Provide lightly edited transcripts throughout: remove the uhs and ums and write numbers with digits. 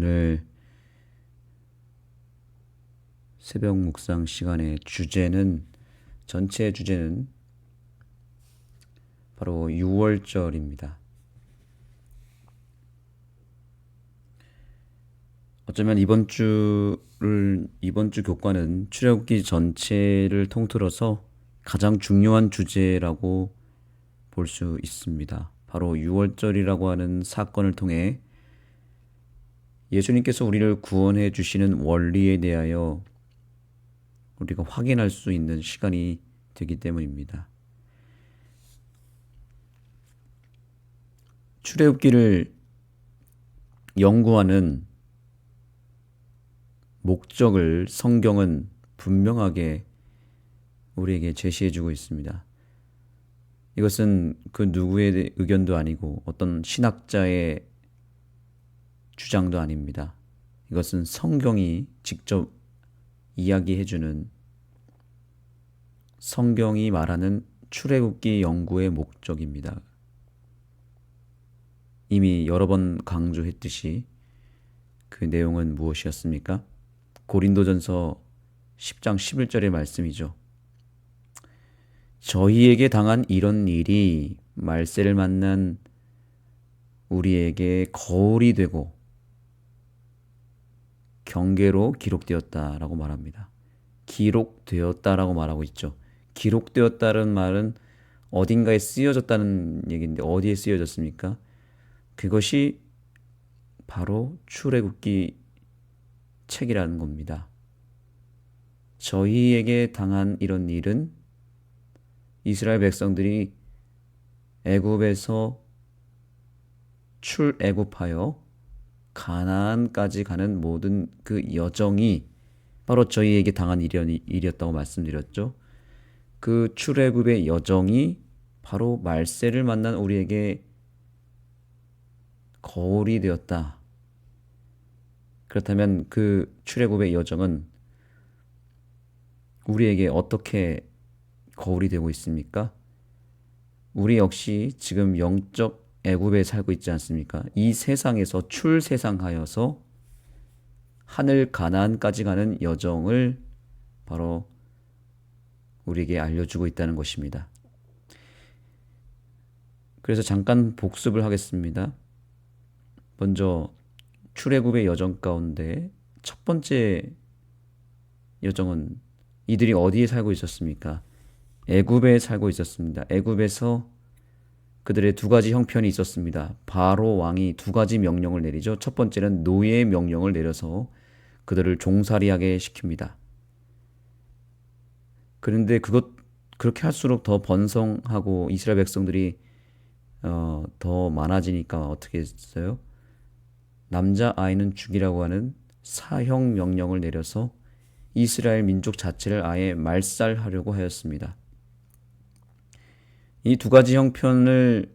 오늘 새벽 묵상 시간의 전체 주제는 바로 6월절입니다. 어쩌면 이번 주 교과는 출애굽기 전체를 통틀어서 가장 중요한 주제라고 볼 수 있습니다. 바로 6월절이라고 하는 사건을 통해 예수님께서 우리를 구원해 주시는 원리에 대하여 우리가 확인할 수 있는 시간이 되기 때문입니다. 출애굽기를 연구하는 목적을 성경은 분명하게 우리에게 제시해주고 있습니다. 이것은 그 누구의 의견도 아니고 어떤 신학자의 주장도 아닙니다. 이것은 성경이 직접 이야기해주는 성경이 말하는 출애굽기 연구의 목적입니다. 이미 여러 번 강조했듯이 그 내용은 무엇이었습니까? 고린도전서 10장 11절의 말씀이죠. 저희에게 당한 이런 일이 말세를 만난 우리에게 거울이 되고 경계로 기록되었다라고 말합니다. 기록되었다라고 말하고 있죠. 기록되었다는 말은 어딘가에 쓰여졌다는 얘기인데 어디에 쓰여졌습니까? 그것이 바로 출애굽기 책이라는 겁니다. 저희에게 당한 이런 일은 이스라엘 백성들이 애굽에서 출애굽하여 가나안까지 가는 모든 그 여정이 바로 저희에게 당한 일이었다고 말씀드렸죠. 그 출애굽의 여정이 바로 말세를 만난 우리에게 거울이 되었다. 그렇다면 그 출애굽의 여정은 우리에게 어떻게 거울이 되고 있습니까? 우리 역시 지금 영적 애굽에 살고 있지 않습니까? 이 세상에서 출세상하여서 하늘 가나안까지 가는 여정을 바로 우리에게 알려주고 있다는 것입니다. 그래서 잠깐 복습을 하겠습니다. 먼저 출애굽의 여정 가운데 첫 번째 여정은 이들이 어디에 살고 있었습니까? 애굽에 살고 있었습니다. 애굽에서 그들의 두 가지 형편이 있었습니다. 바로 왕이 두 가지 명령을 내리죠. 첫 번째는 노예의 명령을 내려서 그들을 종살이하게 시킵니다. 그런데 그렇게 할수록 더 번성하고 이스라엘 백성들이 더 많아지니까 어떻게 했어요? 남자 아이는 죽이라고 하는 사형 명령을 내려서 이스라엘 민족 자체를 아예 말살하려고 하였습니다. 이 두 가지 형편을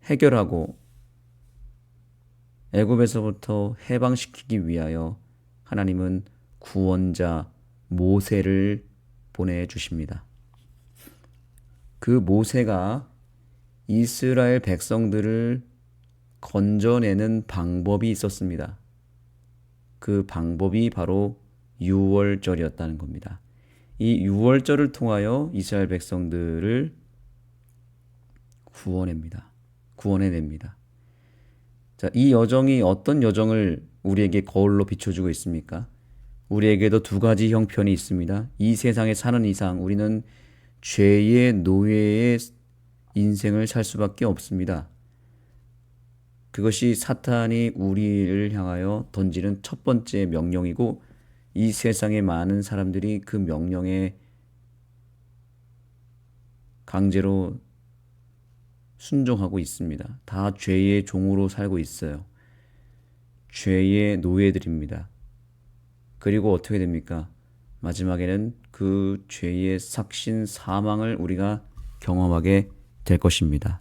해결하고 애굽에서부터 해방시키기 위하여 하나님은 구원자 모세를 보내주십니다. 그 모세가 이스라엘 백성들을 건져내는 방법이 있었습니다. 그 방법이 바로 6월절이었다는 겁니다. 이 6월절을 통하여 이스라엘 백성들을 구원해냅니다. 자, 이 여정이 어떤 여정을 우리에게 거울로 비춰주고 있습니까? 우리에게도 두 가지 형편이 있습니다. 이 세상에 사는 이상 우리는 죄의 노예의 인생을 살 수밖에 없습니다. 그것이 사탄이 우리를 향하여 던지는 첫 번째 명령이고 이 세상의 많은 사람들이 그 명령에 강제로 순종하고 있습니다. 다 죄의 종으로 살고 있어요. 죄의 노예들입니다. 그리고 어떻게 됩니까? 마지막에는 그 죄의 삭신 사망을 우리가 경험하게 될 것입니다.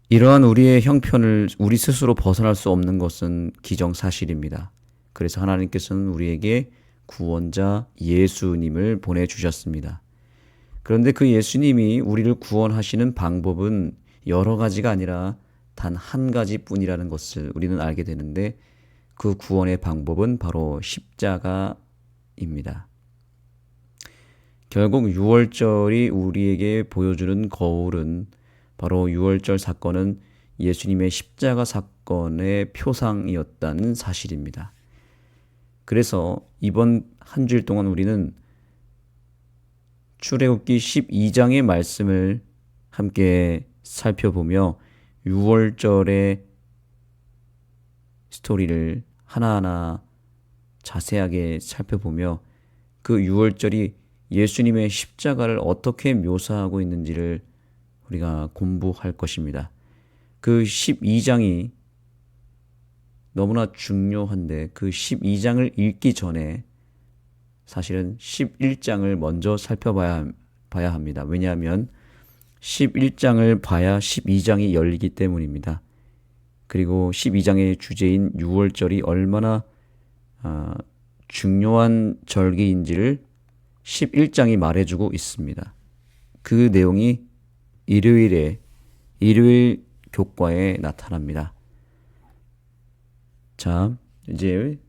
이러한 우리의 형편을 우리 스스로 벗어날 수 없는 것은 기정사실입니다. 그래서 하나님께서는 우리에게 구원자 예수님을 보내주셨습니다. 그런데 그 예수님이 우리를 구원하시는 방법은 여러 가지가 아니라 단 한 가지뿐이라는 것을 우리는 알게 되는데 그 구원의 방법은 바로 십자가입니다. 결국 유월절이 우리에게 보여주는 거울은 바로 유월절 사건은 예수님의 십자가 사건의 표상이었다는 사실입니다. 그래서 이번 한 주일 동안 우리는 출애굽기 12장의 말씀을 함께 살펴보며 유월절의 스토리를 하나하나 자세하게 살펴보며 그 유월절이 예수님의 십자가를 어떻게 묘사하고 있는지를 우리가 공부할 것입니다. 그 12장이 너무나 중요한데 그 12장을 읽기 전에 사실은 11장을 먼저 살펴봐야 합니다. 왜냐하면 11장을 봐야 12장이 열리기 때문입니다. 그리고 12장의 주제인 유월절이 얼마나 중요한 절기인지를 11장이 말해주고 있습니다. 그 내용이 일요일 교과에 나타납니다. 자, 이제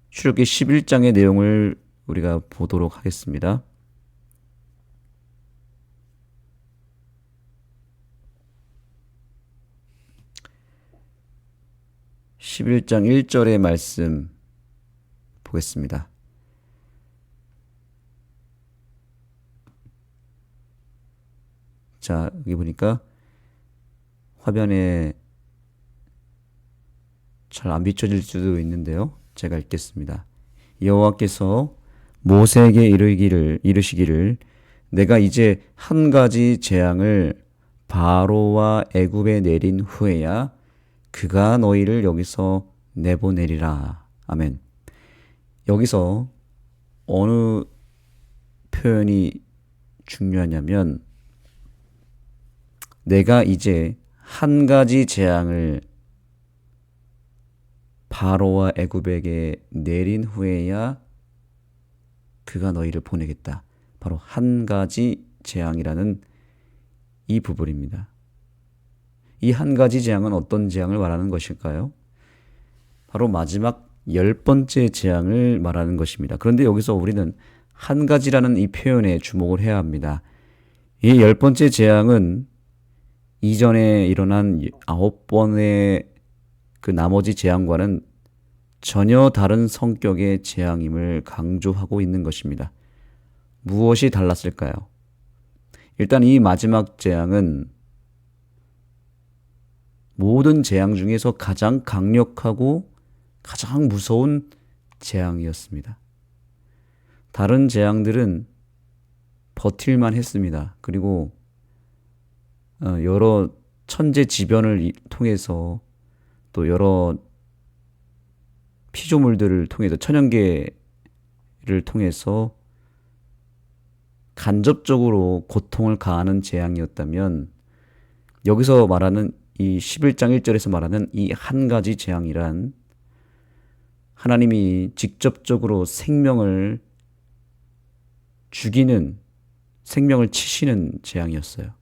출애굽기 11장의 내용을 우리가 보도록 하겠습니다. (11장 1절의) 말씀 보겠습니다. 자, 여기 보니까 화면에 잘 안 비춰질 수도 있는데요. 제가 읽겠습니다. 여호와께서 모세에게 이르시기를 내가 이제 한 가지 재앙을 바로와 애굽에 내린 후에야 그가 너희를 여기서 내보내리라. 아멘. 여기서 어느 표현이 중요하냐면 내가 이제 한 가지 재앙을 바로와 애굽에게 내린 후에야 그가 너희를 보내겠다. 바로 한 가지 재앙이라는 이 부분입니다. 이 한 가지 재앙은 어떤 재앙을 말하는 것일까요? 바로 마지막 10번째 재앙을 말하는 것입니다. 그런데 여기서 우리는 한 가지라는 이 표현에 주목을 해야 합니다. 이 10번째 재앙은 이전에 일어난 9번의 그 나머지 재앙과는 전혀 다른 성격의 재앙임을 강조하고 있는 것입니다. 무엇이 달랐을까요? 일단 이 마지막 재앙은 모든 재앙 중에서 가장 강력하고 가장 무서운 재앙이었습니다. 다른 재앙들은 버틸만 했습니다. 그리고 여러 천재지변을 통해서 또 여러 피조물들을 통해서 천연계를 통해서 간접적으로 고통을 가하는 재앙이었다면 여기서 말하는 이 11장 1절에서 말하는 이 한 가지 재앙이란 하나님이 직접적으로 생명을 죽이는, 생명을 치시는 재앙이었어요.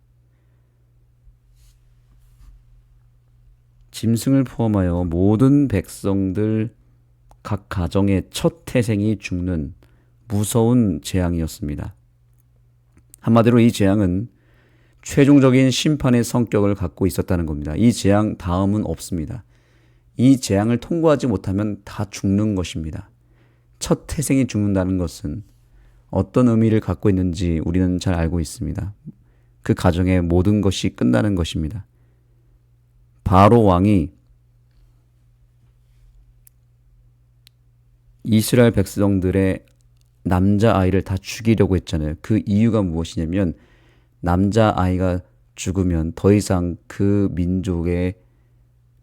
짐승을 포함하여 모든 백성들 각 가정의 첫 태생이 죽는 무서운 재앙이었습니다. 한마디로 이 재앙은 최종적인 심판의 성격을 갖고 있었다는 겁니다. 이 재앙 다음은 없습니다. 이 재앙을 통과하지 못하면 다 죽는 것입니다. 첫 태생이 죽는다는 것은 어떤 의미를 갖고 있는지 우리는 잘 알고 있습니다. 그 가정의 모든 것이 끝나는 것입니다. 바로 왕이 이스라엘 백성들의 남자아이를 다 죽이려고 했잖아요. 그 이유가 무엇이냐면 남자아이가 죽으면 더 이상 그 민족의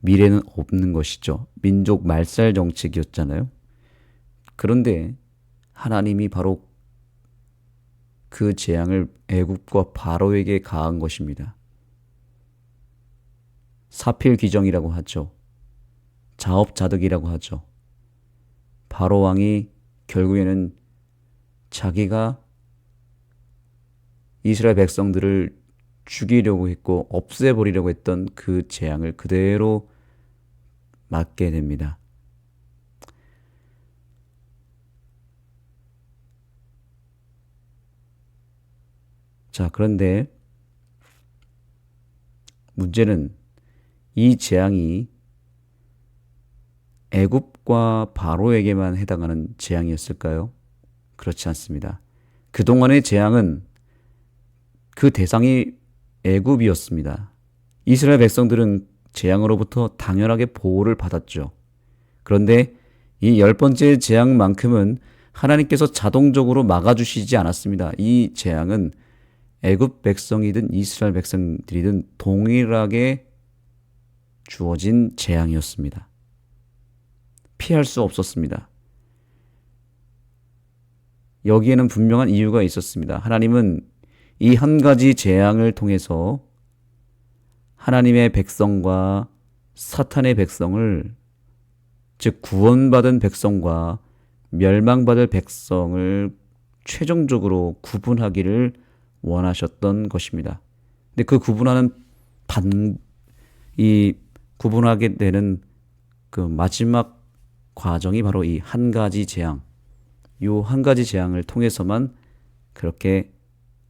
미래는 없는 것이죠. 민족 말살 정책이었잖아요. 그런데 하나님이 바로 그 재앙을 애굽과 바로에게 가한 것입니다. 사필귀정이라고 하죠. 자업자득이라고 하죠. 바로 왕이 결국에는 자기가 이스라엘 백성들을 죽이려고 했고 없애버리려고 했던 그 재앙을 그대로 맞게 됩니다. 자, 그런데 문제는 이 재앙이 애굽과 바로에게만 해당하는 재앙이었을까요? 그렇지 않습니다. 그동안의 재앙은 그 대상이 애굽이었습니다. 이스라엘 백성들은 재앙으로부터 당연하게 보호를 받았죠. 그런데 이 열 번째 재앙만큼은 하나님께서 자동적으로 막아주시지 않았습니다. 이 재앙은 애굽 백성이든 이스라엘 백성들이든 동일하게 주어진 재앙이었습니다. 피할 수 없었습니다. 여기에는 분명한 이유가 있었습니다. 하나님은 이 한 가지 재앙을 통해서 하나님의 백성과 사탄의 백성을, 즉 구원받은 백성과 멸망받을 백성을 최종적으로 구분하기를 원하셨던 것입니다. 근데 그 구분하게 되는 그 마지막 과정이 바로 이 한 가지 재앙, 요 한 가지 재앙을 통해서만 그렇게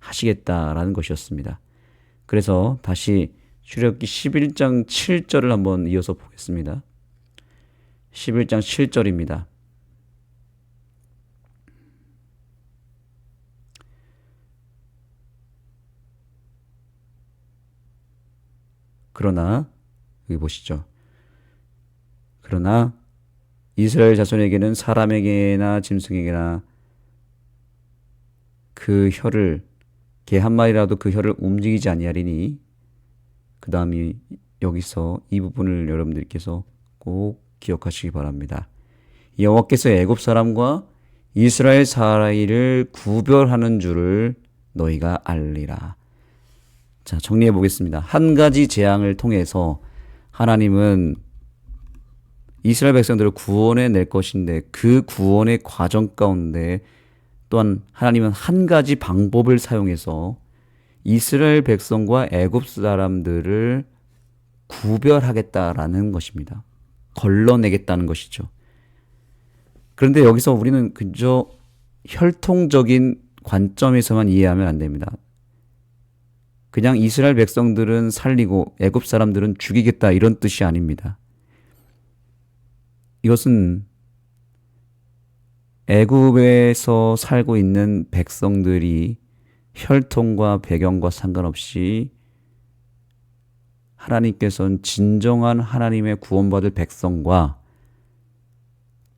하시겠다라는 것이었습니다. 그래서 다시 출애굽기 11장 7절을 한번 이어서 보겠습니다. 11장 7절입니다. 그러나 여기 보시죠. 그러나 이스라엘 자손에게는 사람에게나 짐승에게나 그 혀를, 개 한 마리라도 그 혀를 움직이지 아니하리니, 그 다음이 여기서 이 부분을 여러분들께서 꼭 기억하시기 바랍니다. 여호와께서 애굽 사람과 이스라엘 사이를 구별하는 줄을 너희가 알리라. 자, 정리해 보겠습니다. 한 가지 재앙을 통해서 하나님은 이스라엘 백성들을 구원해 낼 것인데, 그 구원의 과정 가운데 또한 하나님은 한 가지 방법을 사용해서 이스라엘 백성과 애굽 사람들을 구별하겠다라는 것입니다. 걸러내겠다는 것이죠. 그런데 여기서 우리는 그저 혈통적인 관점에서만 이해하면 안 됩니다. 그냥 이스라엘 백성들은 살리고 애굽 사람들은 죽이겠다, 이런 뜻이 아닙니다. 이것은 애굽에서 살고 있는 백성들이 혈통과 배경과 상관없이 하나님께서는 진정한 하나님의 구원받을 백성과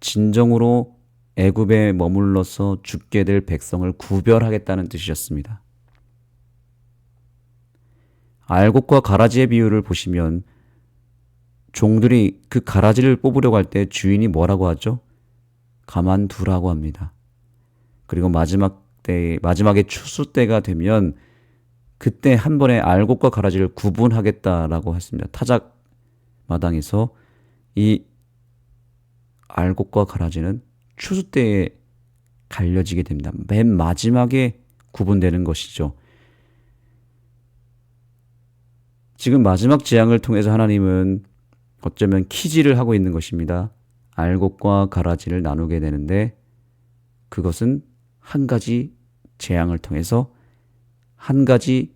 진정으로 애굽에 머물러서 죽게 될 백성을 구별하겠다는 뜻이었습니다. 알곡과 가라지의 비유를 보시면 종들이 그 가라지를 뽑으려고 할 때 주인이 뭐라고 하죠? 가만두라고 합니다. 그리고 마지막에 추수 때가 되면 그때 한 번에 알곡과 가라지를 구분하겠다라고 했습니다. 타작 마당에서 이 알곡과 가라지는 추수 때에 갈려지게 됩니다. 맨 마지막에 구분되는 것이죠. 지금 마지막 재앙을 통해서 하나님은 어쩌면 키질을 하고 있는 것입니다. 알곡과 가라지를 나누게 되는데, 그것은 한 가지 재앙을 통해서 한 가지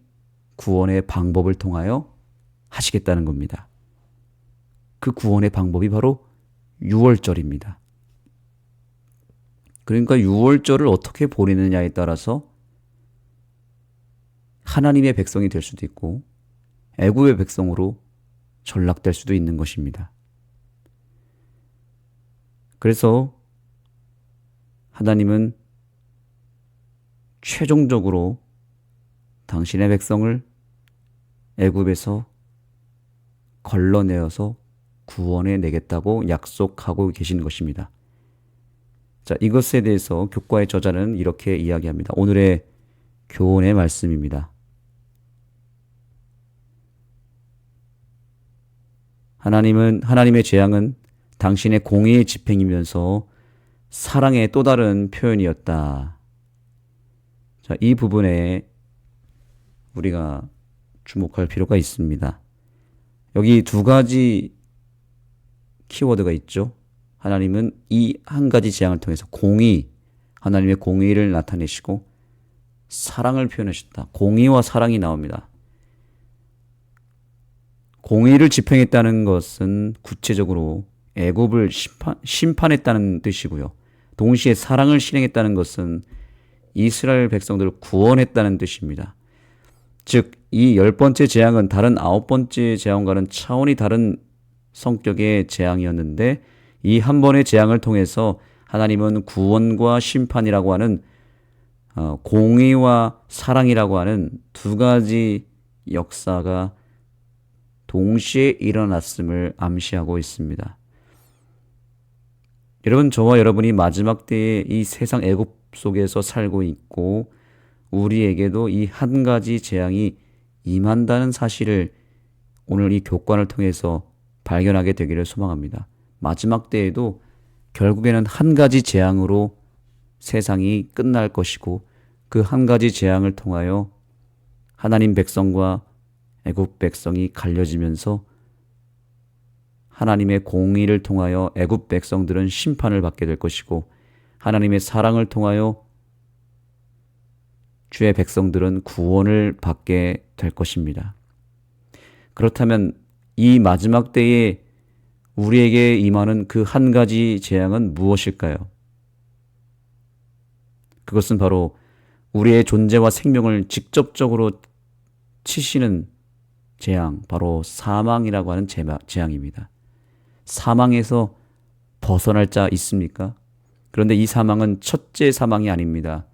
구원의 방법을 통하여 하시겠다는 겁니다. 그 구원의 방법이 바로 유월절입니다. 그러니까 유월절을 어떻게 보내느냐에 따라서 하나님의 백성이 될 수도 있고 애굽의 백성으로 전락될 수도 있는 것입니다. 그래서 하나님은 최종적으로 당신의 백성을 애굽에서 걸러내어서 구원해 내겠다고 약속하고 계신 것입니다. 자, 이것에 대해서 교과의 저자는 이렇게 이야기합니다. 오늘의 교훈의 말씀입니다. 하나님의 재앙은 당신의 공의의 집행이면서 사랑의 또 다른 표현이었다. 자, 이 부분에 우리가 주목할 필요가 있습니다. 여기 두 가지 키워드가 있죠. 하나님은 이 한 가지 재앙을 통해서 하나님의 공의를 나타내시고 사랑을 표현하셨다. 공의와 사랑이 나옵니다. 공의를 집행했다는 것은 구체적으로 애굽을 심판했다는 뜻이고요. 동시에 사랑을 실행했다는 것은 이스라엘 백성들을 구원했다는 뜻입니다. 즉, 이 10번째 재앙은 다른 9번째 재앙과는 차원이 다른 성격의 재앙이었는데 이 한 번의 재앙을 통해서 하나님은 구원과 심판이라고 하는 공의와 사랑이라고 하는 두 가지 역사가 동시에 일어났음을 암시하고 있습니다. 여러분, 저와 여러분이 마지막 때에 이 세상 애굽 속에서 살고 있고 우리에게도 이 한 가지 재앙이 임한다는 사실을 오늘 이 교관을 통해서 발견하게 되기를 소망합니다. 마지막 때에도 결국에는 한 가지 재앙으로 세상이 끝날 것이고 그 한 가지 재앙을 통하여 하나님 백성과 애굽 백성이 갈려지면서 하나님의 공의를 통하여 애굽 백성들은 심판을 받게 될 것이고 하나님의 사랑을 통하여 주의 백성들은 구원을 받게 될 것입니다. 그렇다면 이 마지막 때에 우리에게 임하는 그 한 가지 재앙은 무엇일까요? 그것은 바로 우리의 존재와 생명을 직접적으로 치시는 재앙, 바로 사망이라고 하는 재앙입니다. 사망에서 벗어날 자 있습니까? 그런데 이 사망은 첫째 사망이 아닙니다.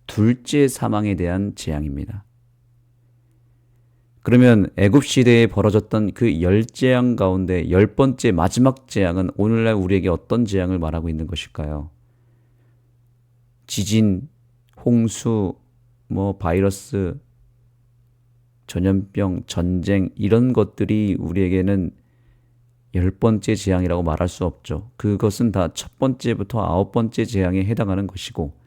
둘째 사망에 대한 재앙입니다. 그러면 애굽 시대에 벌어졌던 그 10재앙 가운데 10번째 마지막 재앙은 오늘날 우리에게 어떤 재앙을 말하고 있는 것일까요? 지진, 홍수, 바이러스, 전염병, 전쟁 이런 것들이 우리에게는 10번째 재앙이라고 말할 수 없죠. 그것은 다 첫 번째부터 9번째 재앙에 해당하는 것이고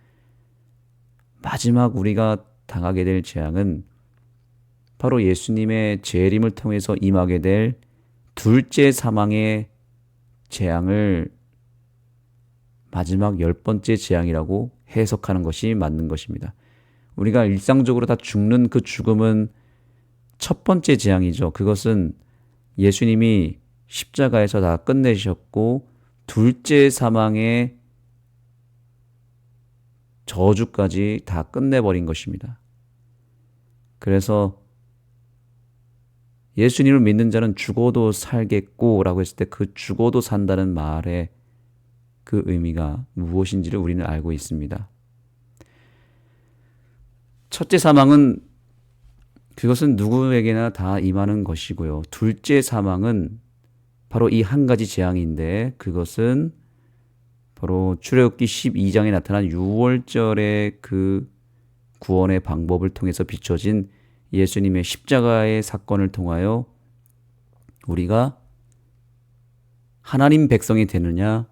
마지막 우리가 당하게 될 재앙은 바로 예수님의 재림을 통해서 임하게 될 둘째 사망의 재앙을 마지막 10번째 재앙이라고 해석하는 것이 맞는 것입니다. 우리가 일상적으로 다 죽는 그 죽음은 첫 번째 재앙이죠. 그것은 예수님이 십자가에서 다 끝내셨고 둘째 사망의 저주까지 다 끝내버린 것입니다. 그래서 예수님을 믿는 자는 죽어도 살겠고 라고 했을 때 그 죽어도 산다는 말의 그 의미가 무엇인지를 우리는 알고 있습니다. 첫째 사망은 그것은 누구에게나 다 임하는 것이고요. 둘째 사망은 바로 이 한 가지 재앙인데 그것은 바로 출애굽기 12장에 나타난 6월절의 그 구원의 방법을 통해서 비춰진 예수님의 십자가의 사건을 통하여 우리가 하나님 백성이 되느냐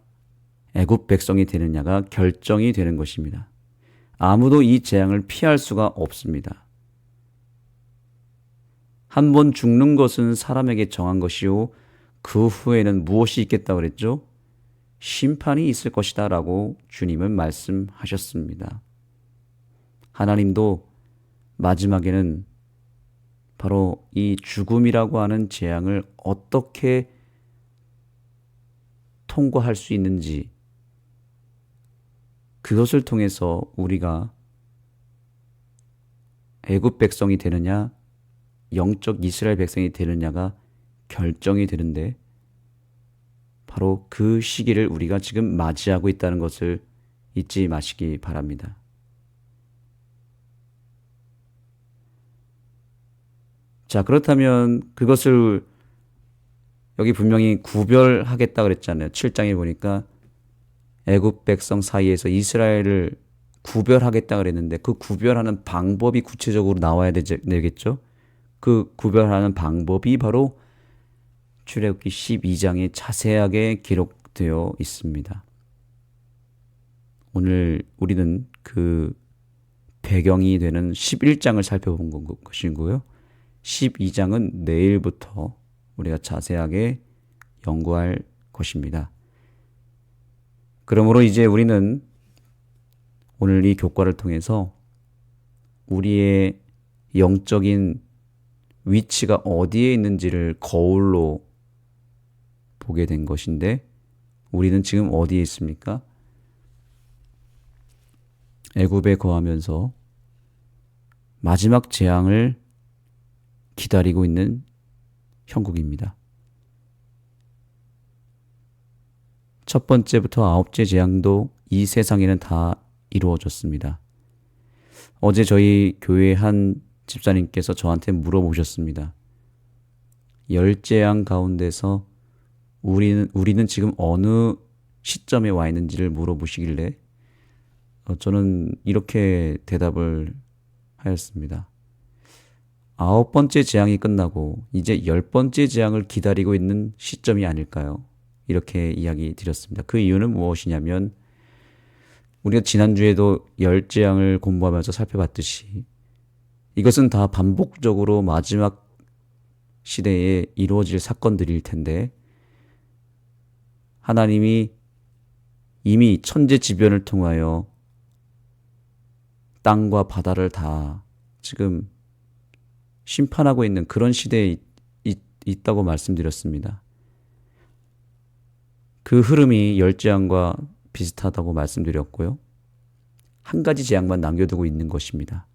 애굽 백성이 되느냐가 결정이 되는 것입니다. 아무도 이 재앙을 피할 수가 없습니다. 한 번 죽는 것은 사람에게 정한 것이요 그 후에는 무엇이 있겠다고 그랬죠? 심판이 있을 것이다 라고 주님은 말씀하셨습니다. 하나님도 마지막에는 바로 이 죽음이라고 하는 재앙을 어떻게 통과할 수 있는지 그것을 통해서 우리가 애굽 백성이 되느냐 영적 이스라엘 백성이 되느냐가 결정이 되는데 바로 그 시기를 우리가 지금 맞이하고 있다는 것을 잊지 마시기 바랍니다. 자, 그렇다면 그것을 여기 분명히 구별하겠다 그랬잖아요. 7장에 보니까 애굽 백성 사이에서 이스라엘을 구별하겠다 그랬는데 그 구별하는 방법이 구체적으로 나와야 되겠죠. 그 구별하는 방법이 바로 출애굽기 12장에 자세하게 기록되어 있습니다. 오늘 우리는 그 배경이 되는 11장을 살펴본 것이고요. 12장은 내일부터 우리가 자세하게 연구할 것입니다. 그러므로 이제 우리는 오늘 이 교과를 통해서 우리의 영적인 위치가 어디에 있는지를 거울로 보게 된 것인데, 우리는 지금 어디에 있습니까? 애굽에 거하면서 마지막 재앙을 기다리고 있는 형국입니다. 첫 번째부터 아홉째 재앙도 이 세상에는 다 이루어졌습니다. 어제 저희 교회 한 집사님께서 저한테 물어보셨습니다. 열 재앙 가운데서 우리는 지금 어느 시점에 와 있는지를 물어보시길래 저는 이렇게 대답을 하였습니다. 9번째 재앙이 끝나고 이제 10번째 재앙을 기다리고 있는 시점이 아닐까요? 이렇게 이야기 드렸습니다. 그 이유는 무엇이냐면, 우리가 지난주에도 열 재앙을 공부하면서 살펴봤듯이 이것은 다 반복적으로 마지막 시대에 이루어질 사건들일 텐데, 하나님이 이미 천재지변을 통하여 땅과 바다를 다 지금 심판하고 있는 그런 시대에 있다고 말씀드렸습니다. 그 흐름이 열 재앙과 비슷하다고 말씀드렸고요. 한 가지 재앙만 남겨두고 있는 것입니다.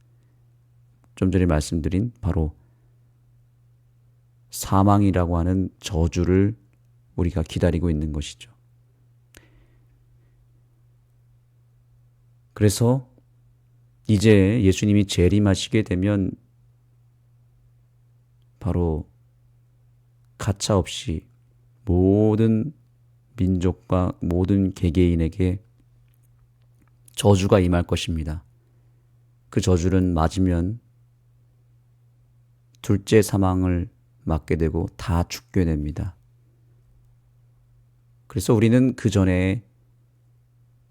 좀 전에 말씀드린 바로 사망이라고 하는 저주를 우리가 기다리고 있는 것이죠. 그래서 이제 예수님이 재림하시게 되면 바로 가차없이 모든 민족과 모든 개개인에게 저주가 임할 것입니다. 그 저주는 맞으면 둘째 사망을 맞게 되고 다 죽게 됩니다. 그래서 우리는 그 전에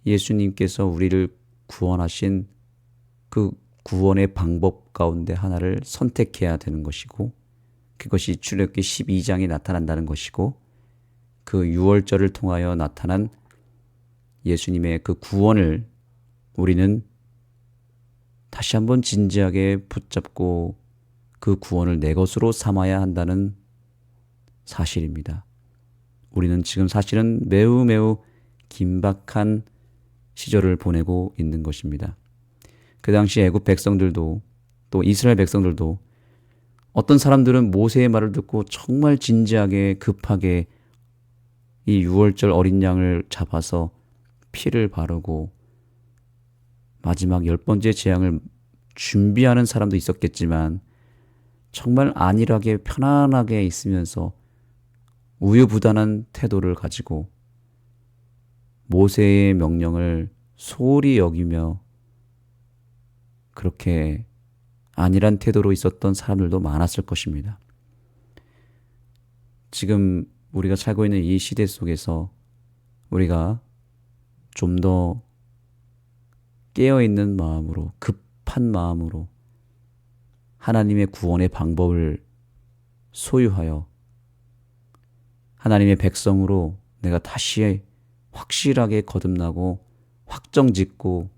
예수님께서 우리를 구원하신 그 구원의 방법 가운데 하나를 선택해야 되는 것이고, 그것이 출애굽기 12장에 나타난다는 것이고, 그 유월절을 통하여 나타난 예수님의 그 구원을 우리는 다시 한번 진지하게 붙잡고 그 구원을 내 것으로 삼아야 한다는 사실입니다. 우리는 지금 사실은 매우 긴박한 시절을 보내고 있는 것입니다. 그 당시 애굽 백성들도 또 이스라엘 백성들도 어떤 사람들은 모세의 말을 듣고 정말 진지하게 급하게 이 유월절 어린 양을 잡아서 피를 바르고 마지막 10번째 재앙을 준비하는 사람도 있었겠지만, 정말 안일하게 편안하게 있으면서 우유부단한 태도를 가지고 모세의 명령을 소홀히 여기며 그렇게 안일한 태도로 있었던 사람들도 많았을 것입니다. 지금 우리가 살고 있는 이 시대 속에서 우리가 좀 더 깨어있는 마음으로, 급한 마음으로 하나님의 구원의 방법을 소유하여 하나님의 백성으로 내가 다시 확실하게 거듭나고 확정짓고,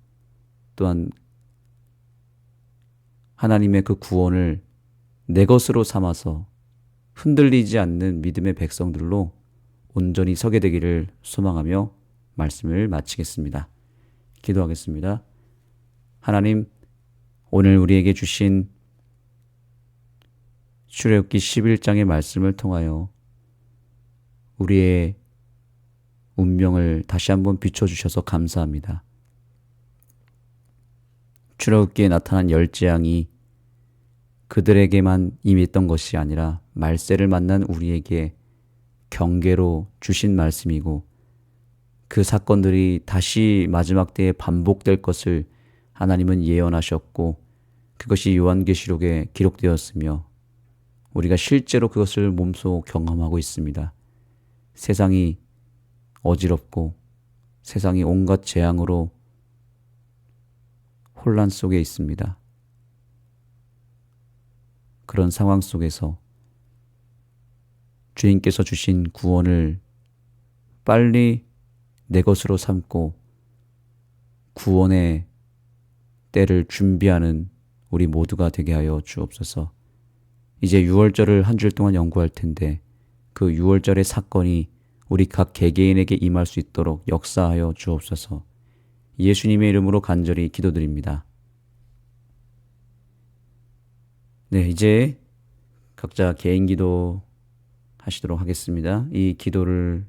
또한 하나님의 그 구원을 내 것으로 삼아서 흔들리지 않는 믿음의 백성들로 온전히 서게 되기를 소망하며 말씀을 마치겠습니다. 기도하겠습니다. 하나님, 오늘 우리에게 주신 출애굽기 11장의 말씀을 통하여 우리의 운명을 다시 한번 비춰주셔서 감사합니다. 출애굽기에 나타난 열 재앙이 그들에게만 임했던 것이 아니라 말세를 만난 우리에게 경계로 주신 말씀이고, 그 사건들이 다시 마지막 때에 반복될 것을 하나님은 예언하셨고, 그것이 요한계시록에 기록되었으며 우리가 실제로 그것을 몸소 경험하고 있습니다. 세상이 어지럽고 세상이 온갖 재앙으로 혼란 속에 있습니다. 그런 상황 속에서 주님께서 주신 구원을 빨리 내 것으로 삼고 구원의 때를 준비하는 우리 모두가 되게 하여 주옵소서. 이제 6월절을 한 주일 동안 연구할 텐데 그 6월절의 사건이 우리 각 개개인에게 임할 수 있도록 역사하여 주옵소서. 예수님의 이름으로 간절히 기도드립니다. 네, 이제 각자 개인 기도 하시도록 하겠습니다. 이 기도를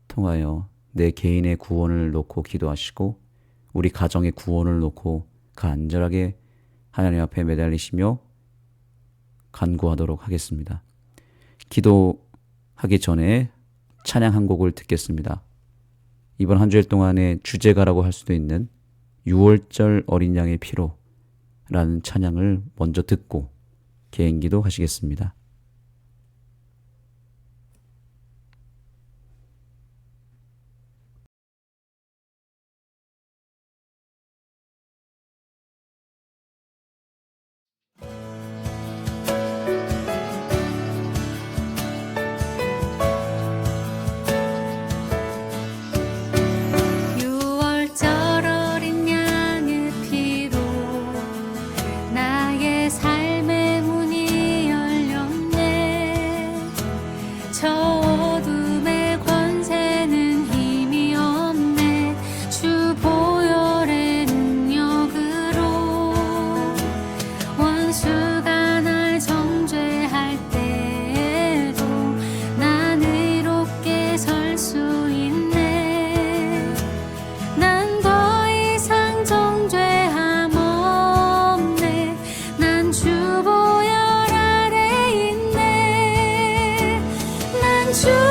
통하여 내 개인의 구원을 놓고 기도하시고 우리 가정의 구원을 놓고 간절하게 하나님 앞에 매달리시며 간구하도록 하겠습니다. 기도하기 전에 찬양 한 곡을 듣겠습니다. 이번 한 주일 동안의 주제가라고 할 수도 있는 6월절 어린 양의 피로 라는 찬양을 먼저 듣고 개인기도 하시겠습니다. 주